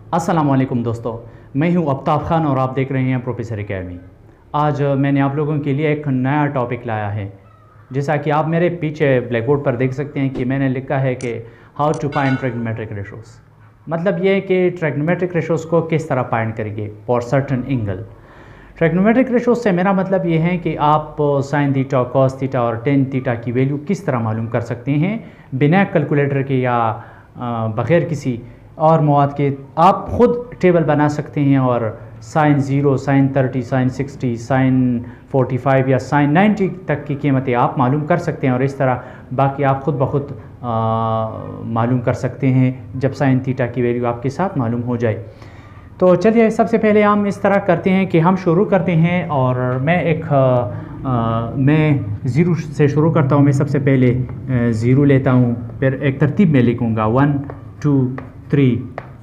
अस्सलाम वालेकुम दोस्तों, मैं हूं आफ्ताब खान और आप देख रहे हैं प्रोफेसर एकेडमी। आज मैंने आप लोगों के लिए एक नया टॉपिक लाया है। जैसा कि आप मेरे पीछे ब्लैक बोर्ड पर देख सकते हैं कि मैंने लिखा है कि how to find trigonometric ratios. मतलब ये है कि ट्रिग्नोमेट्रिक रेशोज़ को किस तरह फाइंड करेंगे for certain angle. Trigonometric ratios से मेरा मतलब ये है कि आप साइन थीटा, कॉस थीटा और टेन थीटा की वैल्यू किस तरह मालूम कर सकते हैं बिना कैलकुलेटर के या बग़ैर किसी और मवाद के। आप ख़ुद टेबल बना सकते हैं और साइन 0, साइन 30, साइन 60, साइन 45 या साइन 90 तक की कीमतें आप मालूम कर सकते हैं और इस तरह बाकी आप ख़ुद ब खुद मालूम कर सकते हैं जब साइन थीटा की वैल्यू आपके साथ मालूम हो जाए। तो चलिए सबसे पहले हम इस तरह करते हैं कि हम शुरू करते हैं और मैं ज़ीरो से शुरू करता हूँ। मैं सबसे पहले ज़ीरो लेता हूँ, फिर एक तरतीब में लिखूँगा 1 2 3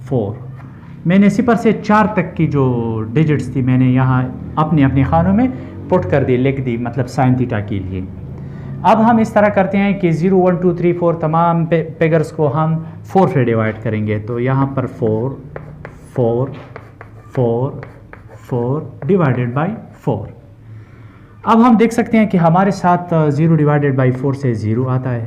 4। मैंने 0 से 4 तक की जो डिजिट्स थी मैंने यहाँ अपने अपने खानों में पुट कर दी, लिख दी, मतलब साइन थीटा के लिए। अब हम इस तरह करते हैं कि 0 1 2 3 4 तमाम फिगर्स को हम 4 से डिवाइड करेंगे। तो यहाँ पर 4 4 4 4 डिवाइडेड बाई 4। अब हम देख सकते हैं कि हमारे साथ 0 डिवाइडेड बाई 4 से 0 आता है,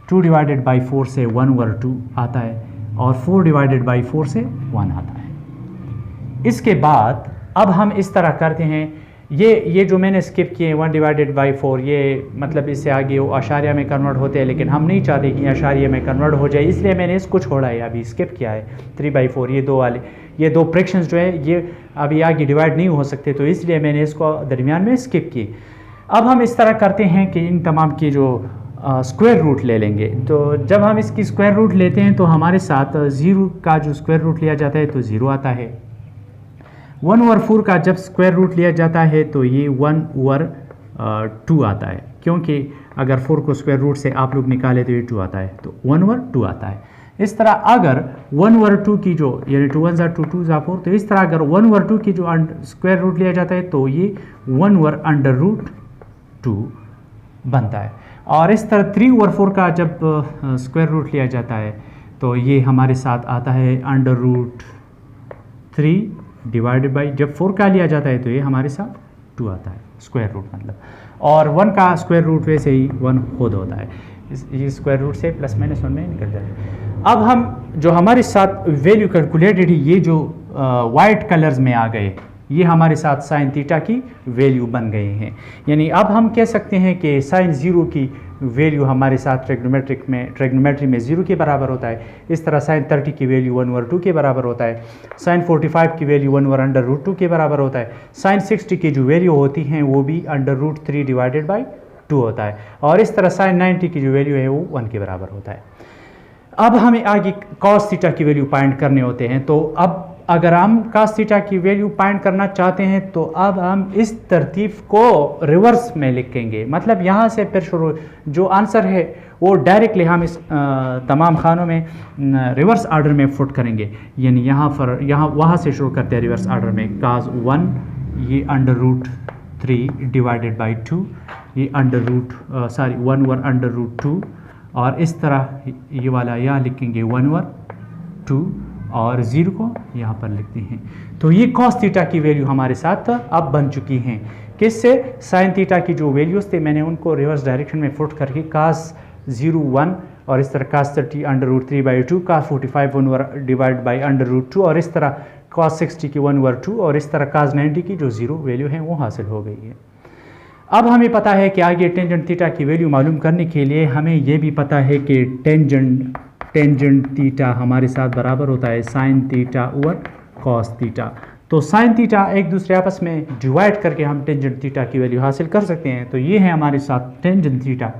2 डिवाइडेड बाई 4 से 1 ओवर 2 आता है और 4 डिवाइडेड बाई 4 से 1 आता है। इसके बाद अब हम इस तरह करते हैं, ये जो मैंने स्किप किए 1 डिवाइडेड बाई 4, ये मतलब इससे आगे वो आशारिया में कन्वर्ट होते हैं, लेकिन हम नहीं चाहते कि आशारिया में कन्वर्ट हो जाए, इसलिए मैंने इसको छोड़ा है, अभी स्किप किया है। 3/4 ये दो फ्रैक्शंस जो है ये अभी आगे डिवाइड नहीं हो सकते, तो इसलिए मैंने इसको दरमियान में स्किप किए। अब हम इस तरह करते हैं कि इन तमाम की जो स्क्वायर रूट ले लेंगे। तो जब हम इसकी स्क्वायर रूट लेते हैं तो हमारे साथ 0 का जो स्क्वायर रूट लिया जाता है तो 0 आता है। 1 ओवर 4 का जब स्क्वायर रूट लिया जाता है तो ये 1 ओवर 2 आता है, क्योंकि अगर 4 को स्क्वायर रूट से आप लोग निकाले तो ये 2 आता है, तो 1 ओवर 2 आता है। इस तरह अगर 1 ओवर 2 की जो यानी 2 1 2 2 4, तो इस तरह अगर 1 ओवर 2 की जो स्क्वायर रूट लिया जाता है तो ये 1 ओवर अंडर रूट 2 बनता है। और इस तरह 3 ओवर 4 का जब स्क्वायर रूट लिया जाता है तो ये हमारे साथ आता है अंडर रूट 3 डिवाइडेड बाई, जब 4 का लिया जाता है तो ये हमारे साथ 2 आता है स्क्वायर रूट मतलब। और 1 का स्क्वायर रूट वैसे ही 1 खुद होता है, ये स्क्वायर रूट से प्लस माइनस 1 में निकल जाता है। अब हम जो हमारे साथ वैल्यू कैलकुलेटेड है, ये जो वाइट कलर्स में आ गए, ये हमारे साथ साइन थीटा की वैल्यू बन गए हैं। यानी अब हम कह सकते हैं कि साइन 0 की वैल्यू हमारे साथ ट्रिग्नोमेट्री में 0 के बराबर होता है। इस तरह साइन 30 की वैल्यू 1 ओवर 2 के बराबर होता है। साइन 45 की वैल्यू 1 ओवर अंडर रूट 2 के बराबर होता है। साइन 60 की जो वैल्यू होती हैं वो भी अंडर रूट 3 डिवाइडेड बाई 2 होता है। और इस तरह साइन 90 की जो वैल्यू है वो 1 के बराबर होता है। अब हमें आगे कॉस थीटा की वैल्यू फाइंड करने होते हैं। तो अब अगर हम कॉस थीटा की वैल्यू फाइंड करना चाहते हैं तो अब हम इस तरतीब को रिवर्स में लिखेंगे, मतलब यहाँ से फिर शुरू जो आंसर है वो डायरेक्टली हम इस तमाम खानों में रिवर्स आर्डर में फुट करेंगे। यानी यहाँ वहाँ से शुरू करते हैं रिवर्स आर्डर में। cos 1 ये अंडर रूट 3 डिवाइडेड बाई 2, ये under root 1 over under root 2, और इस तरह ये वाला यहाँ लिखेंगे 1 ओवर 2 और 0 को यहाँ पर लिखते हैं। तो ये कॉस थीटा की वैल्यू हमारे साथ अब बन चुकी हैं। किससे? साइन थीटा की जो वैल्यूज़ थे मैंने उनको रिवर्स डायरेक्शन में फुट करके cos 0 1 और इस तरह cos 30 under root 3/2, cos 45 1 over divide by under root 2 और इस तरह cos 60 की 1 ओवर 2 और इस तरह cos 90 की जो 0 वैल्यू है वो हासिल हो गई है। अब हमें पता है कि आगे टेंजेंट थीटा की वैल्यू मालूम करने के लिए हमें ये भी पता है कि टेंजेंट थीटा हमारे साथ बराबर होता है sign theta over cos theta. तो साइन थीटा एक दूसरे आपस में डिवाइड करके हम टेंजेंट थीटा की वैल्यू हासिल कर सकते हैं। तो ये है हमारे साथ टेंजेंट थीटा,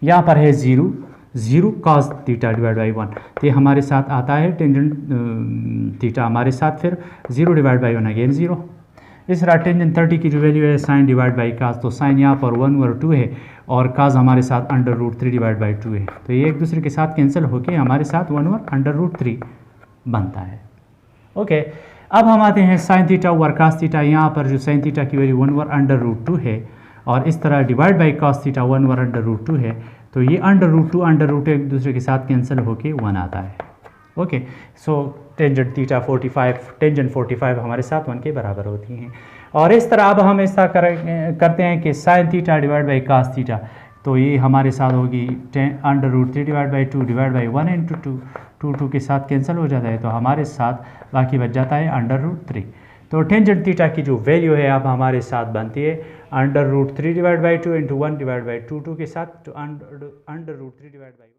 यहाँ पर है 0 कॉस थीटा डिवाइड बाई 1, तो ये हमारे साथ आता है टेंजेंट थीटा हमारे साथ फिर 0 डिवाइड बाई 1 अगेन 0। इस तरह टेंजेंट 30 की जो वैल्यू है साइन डिवाइड बाई कास, तो साइन यहाँ पर 1 ओवर 2 है और कास हमारे साथ अंडर रूट 3 डिवाइड बाई 2 है। तो ये एक दूसरे के साथ कैंसिल होके हमारे साथ 1 ओवर अंडर रूट 3 बनता है। ओके, अब हम आते हैं sine theta over cos theta. यहाँ पर जो साइन थीटा की वैल्यू 1 ओवर अंडर रूट 2 है और इस तरह divide by cos theta 1 over under root 2 है। तो ये अंडर रूट 2 एक दूसरे के साथ कैंसिल होके 1 आता है। Okay, so tangent theta 45, tangent 45 हमारे साथ 1 के बराबर होती हैं। और इस तरह अब हम ऐसा करते हैं कि sine theta divide by cos theta, तो ये हमारे साथ होगी √3 divide by 2 divide by 1 into 2, 2 के साथ कैंसिल हो जाता है, तो हमारे साथ बाकी बच जाता है √3। तो टेंजेंट थीटा की जो वैल्यू है अब हमारे साथ बनती है √3 divide by 2 into 1 divide by 2 के साथ, तो √3 डिवाइड बाई